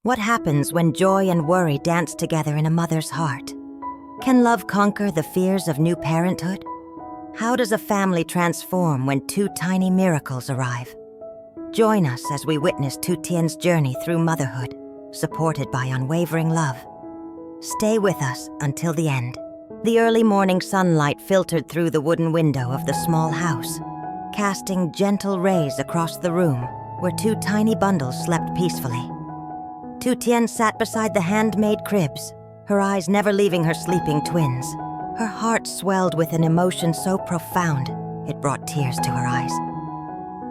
What happens when joy and worry dance together in a mother's heart? Can love conquer the fears of new parenthood? How does a family transform when two tiny miracles arrive? Join us as we witness Tu Tien's journey through motherhood, supported by unwavering love. Stay with us until the end. The early morning sunlight filtered through the wooden window of the small house, casting gentle rays across the room where two tiny bundles slept peacefully. Tu Tien sat beside the handmade cribs, her eyes never leaving her sleeping twins. Her heart swelled with an emotion so profound, it brought tears to her eyes.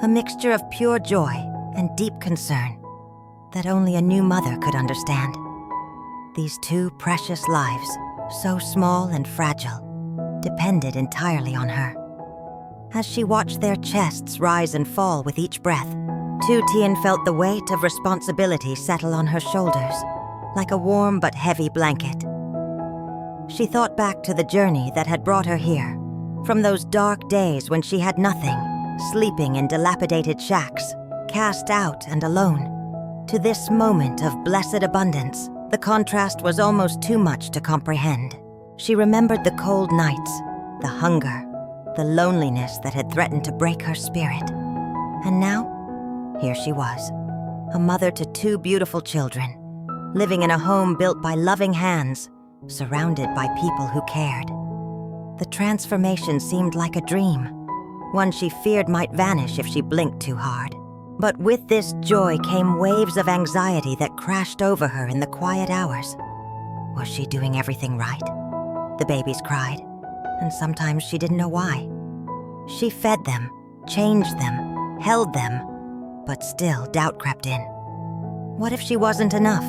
A mixture of pure joy and deep concern that only a new mother could understand. These two precious lives, so small and fragile, depended entirely on her. As she watched their chests rise and fall with each breath, Tu Tien felt the weight of responsibility settle on her shoulders, like a warm but heavy blanket. She thought back to the journey that had brought her here, from those dark days when she had nothing, sleeping in dilapidated shacks, cast out and alone, to this moment of blessed abundance. The contrast was almost too much to comprehend. She remembered the cold nights, the hunger, the loneliness that had threatened to break her spirit. And now, here she was, a mother to two beautiful children, living in a home built by loving hands, surrounded by people who cared. The transformation seemed like a dream, one she feared might vanish if she blinked too hard. But with this joy came waves of anxiety that crashed over her in the quiet hours. Was she doing everything right? The babies cried, and sometimes she didn't know why. She fed them, changed them, held them, but still doubt crept in. What if she wasn't enough?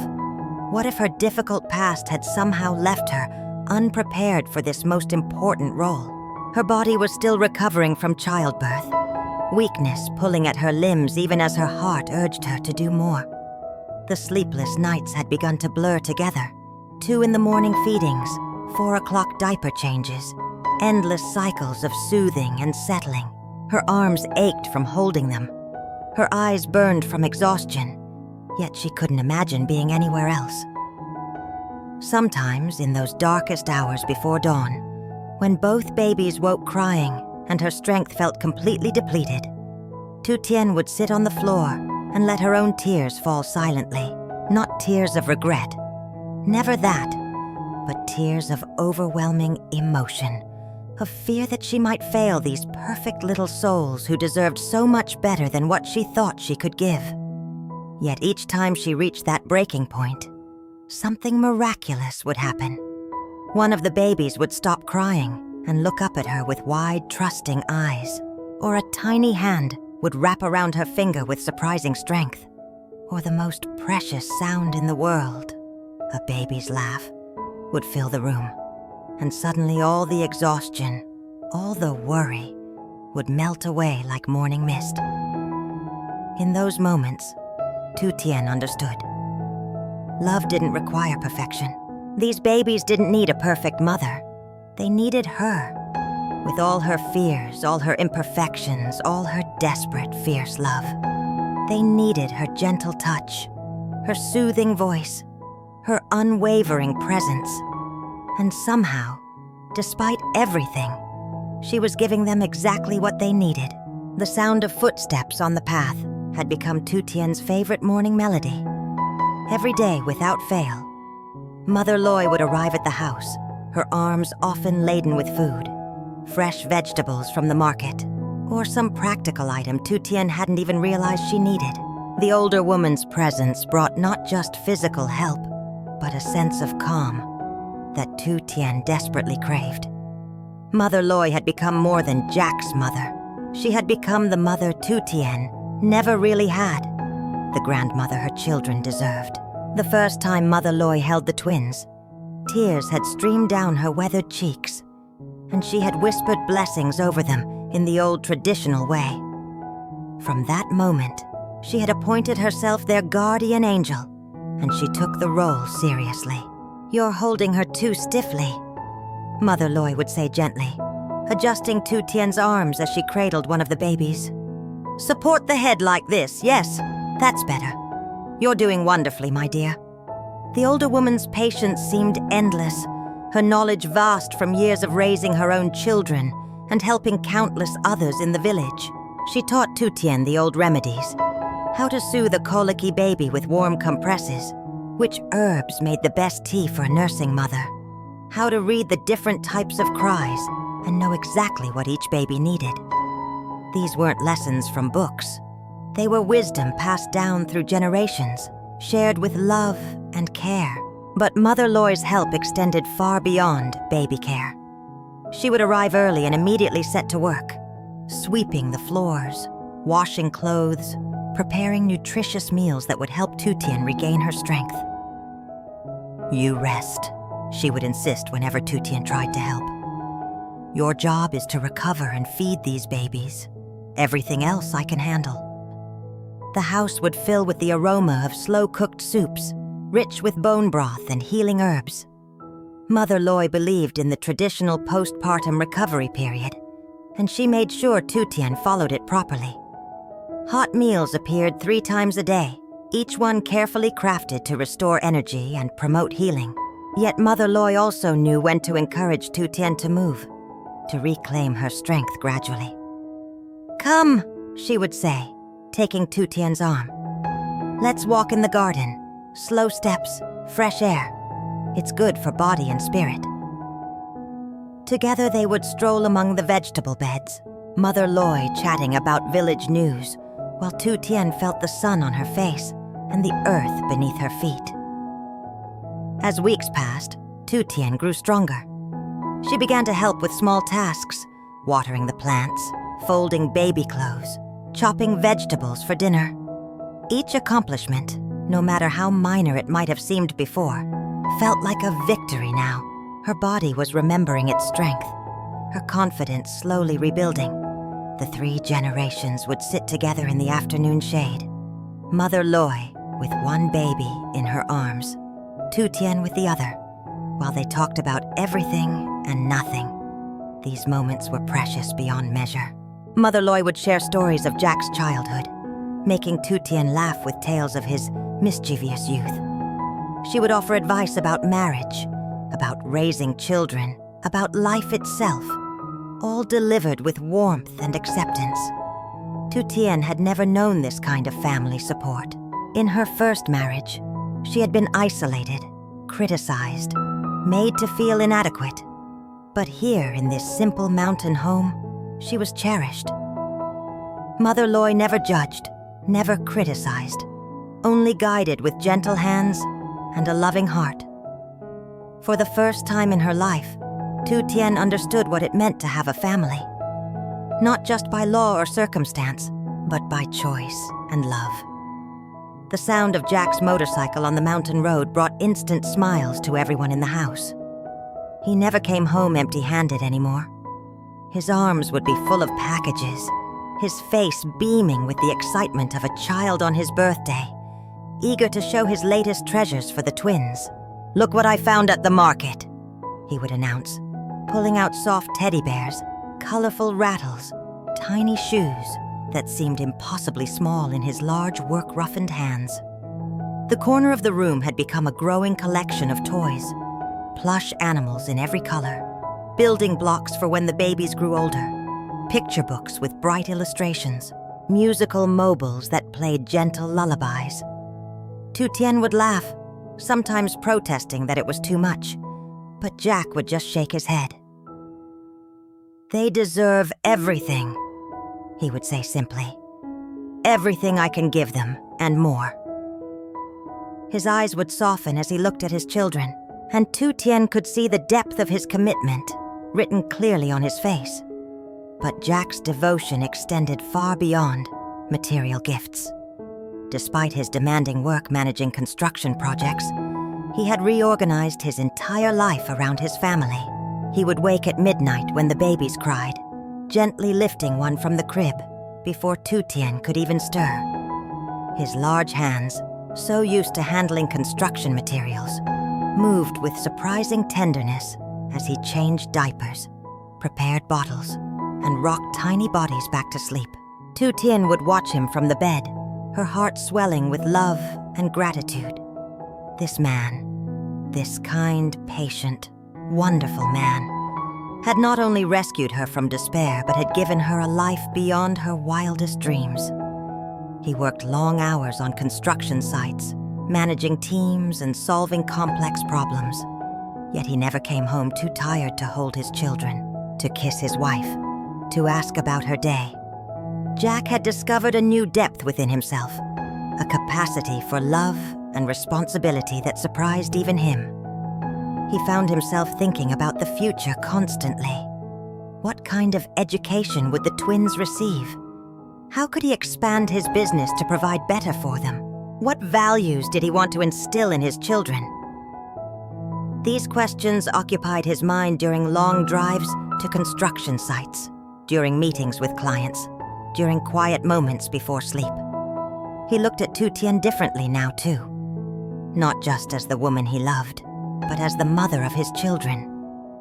What if her difficult past had somehow left her unprepared for this most important role? Her body was still recovering from childbirth, weakness pulling at her limbs even as her heart urged her to do more. The sleepless nights had begun to blur together. 2 in the morning feedings, 4 o'clock diaper changes, endless cycles of soothing and settling. Her arms ached from holding them. Her eyes burned from exhaustion, yet she couldn't imagine being anywhere else. Sometimes, in those darkest hours before dawn, when both babies woke crying and her strength felt completely depleted, Tu Tien would sit on the floor and let her own tears fall silently, not tears of regret. Never that, but tears of overwhelming emotion, of fear that she might fail these perfect little souls who deserved so much better than what she thought she could give. Yet each time she reached that breaking point, something miraculous would happen. One of the babies would stop crying and look up at her with wide, trusting eyes, or a tiny hand would wrap around her finger with surprising strength, or the most precious sound in the world, a baby's laugh, would fill the room. And suddenly all the exhaustion, all the worry, would melt away like morning mist. In those moments, Tu Tien understood. Love didn't require perfection. These babies didn't need a perfect mother. They needed her, with all her fears, all her imperfections, all her desperate, fierce love. They needed her gentle touch, her soothing voice, her unwavering presence. And somehow, despite everything, she was giving them exactly what they needed. The sound of footsteps on the path had become Tu Tien's favorite morning melody. Every day, without fail, Mother Loy would arrive at the house, her arms often laden with food, fresh vegetables from the market, or some practical item Tu Tien hadn't even realized she needed. The older woman's presence brought not just physical help, but a sense of calm that Tu Tien desperately craved. Mother Loy had become more than Jack's mother. She had become the mother Tu Tien never really had, the grandmother her children deserved. The first time Mother Loy held the twins, tears had streamed down her weathered cheeks, and she had whispered blessings over them in the old traditional way. From that moment, she had appointed herself their guardian angel, and she took the role seriously. "You're holding her too stiffly," Mother Loy would say gently, adjusting Tu Tien's arms as she cradled one of the babies. "Support the head like this, yes, that's better. "You're doing wonderfully, my dear." The older woman's patience seemed endless, her knowledge vast from years of raising her own children and helping countless others in the village. She taught Tu Tien the old remedies: how to soothe a colicky baby with warm compresses, which herbs made the best tea for a nursing mother, how to read the different types of cries and know exactly what each baby needed. These weren't lessons from books. They were wisdom passed down through generations, shared with love and care. But Mother Loy's help extended far beyond baby care. She would arrive early and immediately set to work, sweeping the floors, washing clothes, preparing nutritious meals that would help Tu Tien regain her strength. "You rest," she would insist whenever Tu Tien tried to help. "Your job is to recover and feed these babies. Everything else I can handle." The house would fill with the aroma of slow-cooked soups, rich with bone broth and healing herbs. Mother Loy believed in the traditional postpartum recovery period, and she made sure Tu Tien followed it properly. Hot meals appeared 3 times a day, each one carefully crafted to restore energy and promote healing. Yet Mother Loy also knew when to encourage Tu Tien to move, to reclaim her strength gradually. "Come," she would say, taking Tu Tien's arm. "Let's walk in the garden. Slow steps, fresh air. It's good for body and spirit." Together they would stroll among the vegetable beds, Mother Loy chatting about village news, while Tu Tien felt the sun on her face and the earth beneath her feet. As weeks passed, Tu Tien grew stronger. She began to help with small tasks, watering the plants, folding baby clothes, chopping vegetables for dinner. Each accomplishment, no matter how minor it might have seemed before, felt like a victory now. Her body was remembering its strength, her confidence slowly rebuilding. The 3 generations would sit together in the afternoon shade, Mother Loy with one baby in her arms, Tu Tien with the other, while they talked about everything and nothing. These moments were precious beyond measure. Mother Loy would share stories of Jack's childhood, making Tu Tien laugh with tales of his mischievous youth. She would offer advice about marriage, about raising children, about life itself, all delivered with warmth and acceptance. Tu Tien had never known this kind of family support. In her first marriage, she had been isolated, criticized, made to feel inadequate. But here in this simple mountain home, she was cherished. Mother Loy never judged, never criticized, only guided with gentle hands and a loving heart. For the first time in her life, Tu Tien understood what it meant to have a family. Not just by law or circumstance, but by choice and love. The sound of Jack's motorcycle on the mountain road brought instant smiles to everyone in the house. He never came home empty-handed anymore. His arms would be full of packages, his face beaming with the excitement of a child on his birthday, eager to show his latest treasures for the twins. "Look what I found at the market," he would announce, pulling out soft teddy bears, colorful rattles, tiny shoes that seemed impossibly small in his large, work-roughened hands. The corner of the room had become a growing collection of toys, plush animals in every color, building blocks for when the babies grew older, picture books with bright illustrations, musical mobiles that played gentle lullabies. Tu Tien would laugh, sometimes protesting that it was too much, but Jack would just shake his head. "They deserve everything," he would say simply. "Everything I can give them, and more." His eyes would soften as he looked at his children, and Tu Tien could see the depth of his commitment, written clearly on his face. But Jack's devotion extended far beyond material gifts. Despite his demanding work managing construction projects, he had reorganized his entire life around his family. He would wake at midnight when the babies cried, gently lifting one from the crib before Tu Tien could even stir. His large hands, so used to handling construction materials, moved with surprising tenderness as he changed diapers, prepared bottles, and rocked tiny bodies back to sleep. Tu Tien would watch him from the bed, her heart swelling with love and gratitude. This man, this kind, patient, wonderful man, had not only rescued her from despair, but had given her a life beyond her wildest dreams. He worked long hours on construction sites, managing teams and solving complex problems. Yet he never came home too tired to hold his children, to kiss his wife, to ask about her day. Jack had discovered a new depth within himself, a capacity for love and responsibility that surprised even him. He found himself thinking about the future constantly. What kind of education would the twins receive? How could he expand his business to provide better for them? What values did he want to instill in his children? These questions occupied his mind during long drives to construction sites, during meetings with clients, during quiet moments before sleep. He looked at Tu Tien differently now, too. Not just as the woman he loved, but as the mother of his children,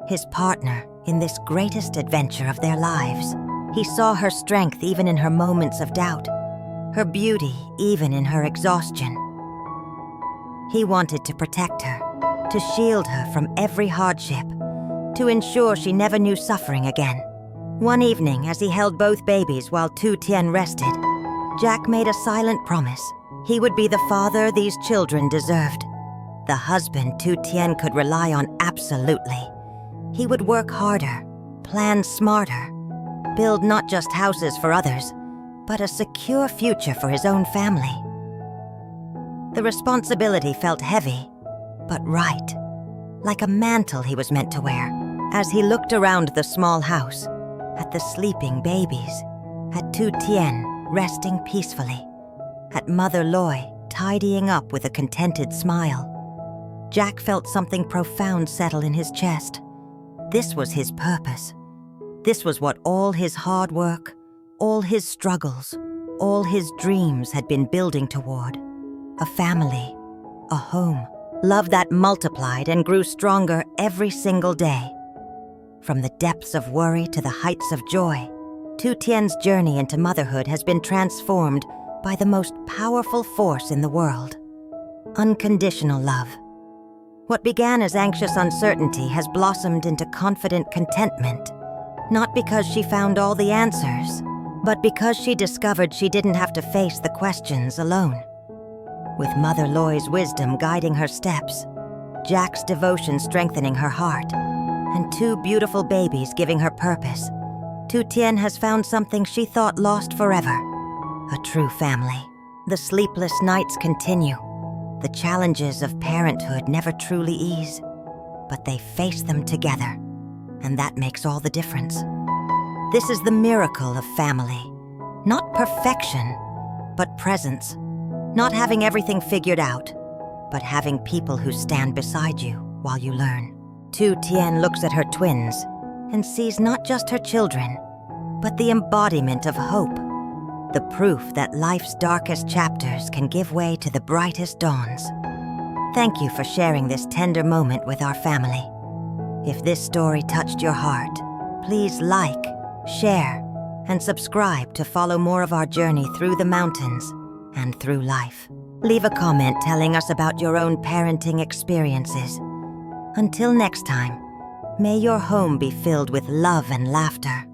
his partner in this greatest adventure of their lives. He saw her strength even in her moments of doubt, her beauty even in her exhaustion. He wanted to protect her, to shield her from every hardship, to ensure she never knew suffering again. One evening, as he held both babies while Tu Tien rested, Jack made a silent promise. He would be the father these children deserved, the husband Tu Tien could rely on absolutely. He would work harder, plan smarter, build not just houses for others, but a secure future for his own family. The responsibility felt heavy, but right, like a mantle he was meant to wear. As he looked around the small house, at the sleeping babies, at Tu Tien resting peacefully, at Mother Loy tidying up with a contented smile, Jack felt something profound settle in his chest. This was his purpose. This was what all his hard work, all his struggles, all his dreams had been building toward. A family, a home, love that multiplied and grew stronger every single day. From the depths of worry to the heights of joy, Tu Tien's journey into motherhood has been transformed by the most powerful force in the world: unconditional love. What began as anxious uncertainty has blossomed into confident contentment, not because she found all the answers, but because she discovered she didn't have to face the questions alone. With Mother Loy's wisdom guiding her steps, Jack's devotion strengthening her heart, and two beautiful babies giving her purpose, Tu Tien has found something she thought lost forever: a true family. The sleepless nights continue. The challenges of parenthood never truly ease, but they face them together, and that makes all the difference. This is the miracle of family. Not perfection, but presence. Not having everything figured out, but having people who stand beside you while you learn. Tu Tien looks at her twins and sees not just her children, but the embodiment of hope, the proof that life's darkest chapters can give way to the brightest dawns. Thank you for sharing this tender moment with our family. If this story touched your heart, please like, share, and subscribe to follow more of our journey through the mountains and through life. Leave a comment telling us about your own parenting experiences. Until next time, may your home be filled with love and laughter.